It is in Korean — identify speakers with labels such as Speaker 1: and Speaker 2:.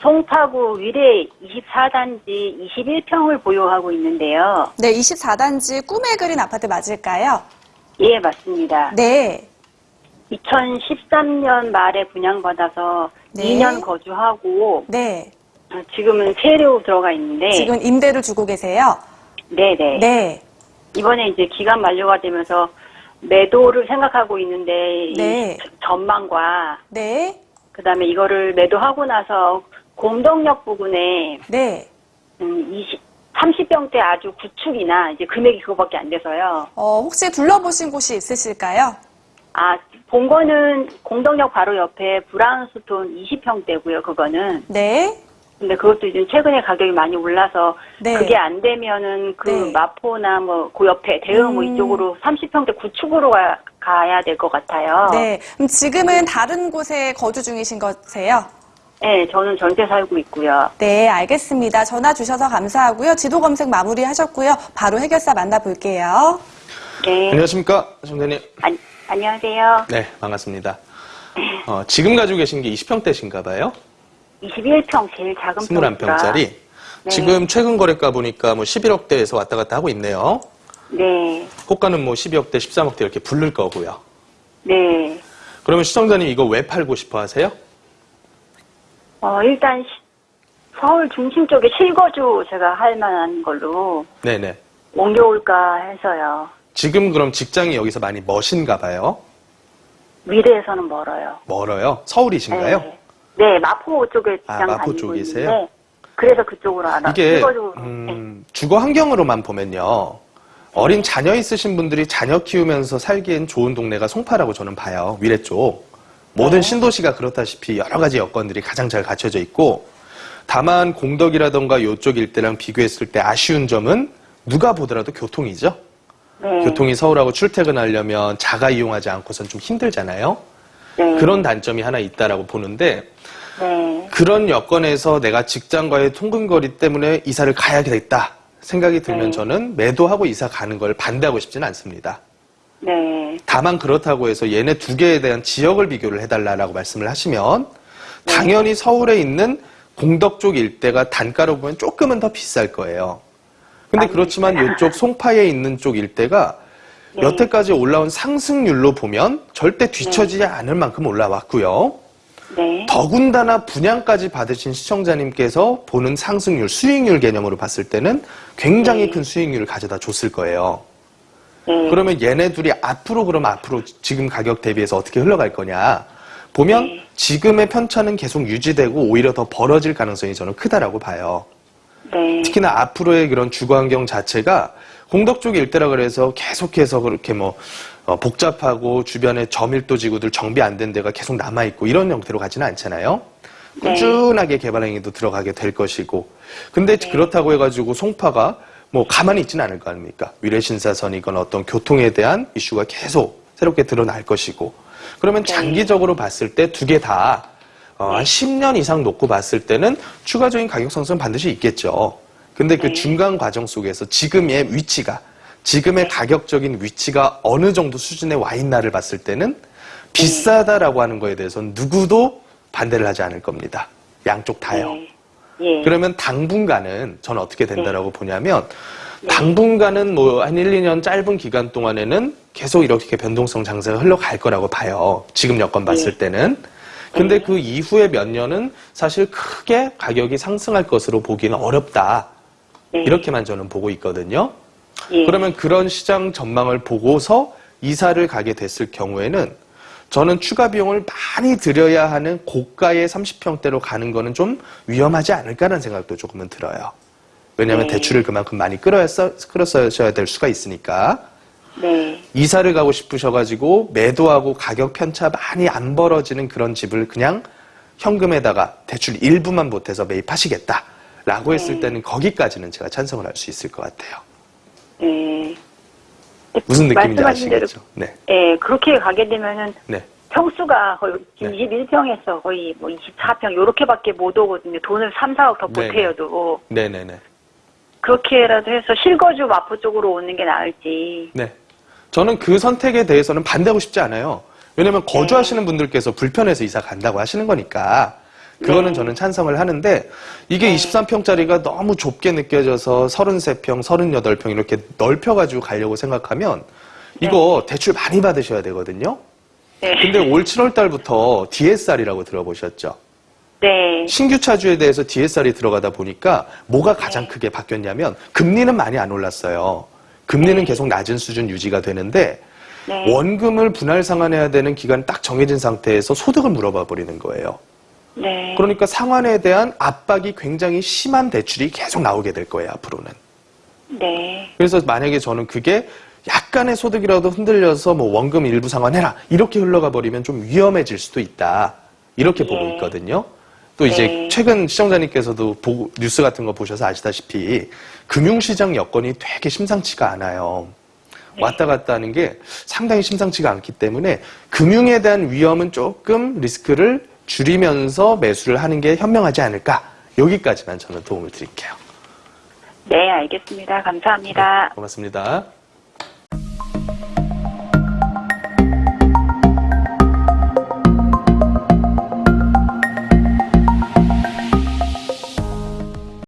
Speaker 1: 송파구 위례 24단지 21평을 보유하고 있는데요.
Speaker 2: 네, 24단지 꿈에 그린 아파트 맞을까요?
Speaker 1: 예, 맞습니다.
Speaker 2: 네.
Speaker 1: 2013년 말에 분양받아서
Speaker 2: 네.
Speaker 1: 2년 거주하고
Speaker 2: 네.
Speaker 1: 지금은 세로 들어가 있는데
Speaker 2: 지금 임대를 주고 계세요?
Speaker 1: 네네.
Speaker 2: 네.
Speaker 1: 이번에 이제 기간 만료가 되면서 매도를 생각하고 있는데
Speaker 2: 네.
Speaker 1: 이 전망과
Speaker 2: 네.
Speaker 1: 그다음에 이거를 매도하고 나서 공덕역 부근에
Speaker 2: 네.
Speaker 1: 30평대 아주 구축이나 이제 금액이 그거밖에 안 돼서요.
Speaker 2: 혹시 둘러보신 곳이 있으실까요?
Speaker 1: 본 거는 공덕역 바로 옆에 브라운스톤 20평대고요, 그거는.
Speaker 2: 네.
Speaker 1: 근데 그것도 이제 최근에 가격이 많이 올라서
Speaker 2: 네.
Speaker 1: 그게 안 되면은 그
Speaker 2: 네.
Speaker 1: 마포나 뭐 그 옆에 대흥 뭐 이쪽으로 30평대 구축으로 가야 될 것 같아요.
Speaker 2: 네. 그럼 지금은 다른 곳에 거주 중이신 거세요?
Speaker 1: 네, 저는 전세 살고 있고요.
Speaker 2: 네, 알겠습니다. 전화 주셔서 감사하고요. 지도 검색 마무리하셨고요. 바로 해결사 만나볼게요.
Speaker 1: 네.
Speaker 3: 안녕하십니까, 정대님.
Speaker 1: 안녕하세요.
Speaker 3: 네, 반갑습니다. 지금 가지고 계신 게 20평대신가 봐요?
Speaker 1: 21평 제일 작은 평수가.
Speaker 3: 21평짜리.
Speaker 1: 네.
Speaker 3: 지금 최근 거래가 보니까 뭐 11억대에서 왔다 갔다 하고 있네요.
Speaker 1: 네.
Speaker 3: 호가는 뭐 12억대, 13억대 이렇게 부를 거고요.
Speaker 1: 네.
Speaker 3: 그러면 시청자님 이거 왜 팔고 싶어 하세요?
Speaker 1: 일단 서울 중심 쪽에 실거주 제가 할 만한 걸로
Speaker 3: 네네.
Speaker 1: 옮겨올까 해서요.
Speaker 3: 지금 그럼 직장이 여기서 많이 머신가 봐요?
Speaker 1: 미래에서는 멀어요.
Speaker 3: 멀어요? 서울이신가요?
Speaker 1: 네. 네, 마포 쪽에 직장
Speaker 3: 마포
Speaker 1: 다니고
Speaker 3: 쪽이세요?
Speaker 1: 있는데 그래서 그쪽으로
Speaker 3: 이게
Speaker 1: 실거주.
Speaker 3: 주거 환경으로만 보면요. 어린 자녀 있으신 분들이 자녀 키우면서 살기엔 좋은 동네가 송파라고 저는 봐요. 위례 쪽. 모든 신도시가 그렇다시피 여러 가지 여건들이 가장 잘 갖춰져 있고, 다만 공덕이라던가 이쪽 일대랑 비교했을 때 아쉬운 점은 누가 보더라도 교통이죠.
Speaker 1: 네.
Speaker 3: 교통이 서울하고 출퇴근하려면 자가 이용하지 않고선 좀 힘들잖아요.
Speaker 1: 네.
Speaker 3: 그런 단점이 하나 있다라고 보는데,
Speaker 1: 네.
Speaker 3: 그런 여건에서 내가 직장과의 통근거리 때문에 이사를 가야겠다 생각이 들면 저는 매도하고 이사 가는 걸 반대하고 싶지는 않습니다.
Speaker 1: 네.
Speaker 3: 다만 그렇다고 해서 얘네 두 개에 대한 지역을 비교를 해달라고 말씀을 하시면 당연히 서울에 있는 공덕 쪽 일대가 단가로 보면 조금은 더 비쌀 거예요. 근데 그렇지만 이쪽 송파에 있는 쪽 일대가 여태까지 올라온 상승률로 보면 절대 뒤처지지 않을 만큼 올라왔고요.
Speaker 1: 네.
Speaker 3: 더군다나 분양까지 받으신 시청자님께서 보는 상승률, 수익률 개념으로 봤을 때는 굉장히 큰 수익률을 가져다 줬을 거예요. 그러면 얘네 둘이 앞으로 지금 가격 대비해서 어떻게 흘러갈 거냐 보면 지금의 편차는 계속 유지되고 오히려 더 벌어질 가능성이 저는 크다라고 봐요.
Speaker 1: 네.
Speaker 3: 특히나 앞으로의 그런 주거 환경 자체가 공덕 쪽 일대라 그래서 계속해서 그렇게 복잡하고 주변에 저밀도 지구들 정비 안 된 데가 계속 남아있고 이런 형태로 가지는 않잖아요. 꾸준하게 개발 행위도 들어가게 될 것이고. 근데 그렇다고 해가지고 송파가 가만히 있지는 않을 거 아닙니까? 위례신사선이건 어떤 교통에 대한 이슈가 계속 새롭게 드러날 것이고. 그러면 장기적으로 봤을 때 두 개 다 한 10년 이상 놓고 봤을 때는 추가적인 가격 상승은 반드시 있겠죠. 근데 그 중간 과정 속에서 지금의 위치가, 지금의 가격적인 위치가 어느 정도 수준에 와 있나를 봤을 때는 비싸다라고 하는 거에 대해서는 누구도 반대를 하지 않을 겁니다. 양쪽 다요. 그러면 당분간은 저는 어떻게 된다라고 보냐면 당분간은 한 1, 2년 짧은 기간 동안에는 계속 이렇게 변동성 장세가 흘러갈 거라고 봐요. 지금 여건 봤을 때는. 근데 그 이후에 몇 년은 사실 크게 가격이 상승할 것으로 보기는 어렵다. 이렇게만 저는 보고 있거든요. 그러면 그런 시장 전망을 보고서 이사를 가게 됐을 경우에는 저는 추가 비용을 많이 들여야 하는 고가의 30평대로 가는 거는 좀 위험하지 않을까라는 생각도 조금은 들어요. 왜냐하면 대출을 그만큼 많이 끌었어야 될 수가 있으니까. 이사를 가고 싶으셔가지고 매도하고 가격 편차 많이 안 벌어지는 그런 집을 그냥 현금에다가 대출 일부만 보태서 매입하시겠다라고 했을 때는 거기까지는 제가 찬성을 할 수 있을 것 같아요. 무슨 느낌인지 아시겠죠? 네.
Speaker 1: 그렇게 가게 되면은 평수가 거의 21평에서 거의 24평 요렇게밖에 못 오거든요. 돈을 3, 4억 더 보태어도.
Speaker 3: 네네네.
Speaker 1: 그렇게라도 해서 실거주 마포 쪽으로 오는 게 나을지.
Speaker 3: 네. 저는 그 선택에 대해서는 반대하고 싶지 않아요. 왜냐면 거주하시는 분들께서 불편해서 이사 간다고 하시는 거니까 그거는
Speaker 1: 네.
Speaker 3: 저는 찬성을 하는데 이게
Speaker 1: 네.
Speaker 3: 23평짜리가 너무 좁게 느껴져서 33평, 38평 이렇게 넓혀가지고 가려고 생각하면 이거 대출 많이 받으셔야 되거든요.
Speaker 1: 네.
Speaker 3: 근데 올 7월 달부터 DSR이라고 들어보셨죠?
Speaker 1: 네.
Speaker 3: 신규 차주에 대해서 DSR이 들어가다 보니까 뭐가 가장 크게 바뀌었냐면 금리는 많이 안 올랐어요. 금리는 계속 낮은 수준 유지가 되는데
Speaker 1: 네.
Speaker 3: 원금을 분할 상환해야 되는 기간이 딱 정해진 상태에서 소득을 물어봐 버리는 거예요.
Speaker 1: 네.
Speaker 3: 그러니까 상환에 대한 압박이 굉장히 심한 대출이 계속 나오게 될 거예요, 앞으로는.
Speaker 1: 네.
Speaker 3: 그래서 만약에 저는 그게 약간의 소득이라도 흔들려서 뭐 원금 일부 상환해라 이렇게 흘러가 버리면 좀 위험해질 수도 있다. 이렇게 보고
Speaker 1: 예.
Speaker 3: 있거든요. 또 이제
Speaker 1: 네.
Speaker 3: 최근 시청자님께서도 뉴스 같은 거 보셔서 아시다시피 금융시장 여건이 되게 심상치가 않아요. 왔다 갔다 하는 게 상당히 심상치가 않기 때문에 금융에 대한 위험은 조금 리스크를 줄이면서 매수를 하는 게 현명하지 않을까. 여기까지만 저는 도움을 드릴게요.
Speaker 1: 네, 알겠습니다. 감사합니다.
Speaker 3: 고맙습니다.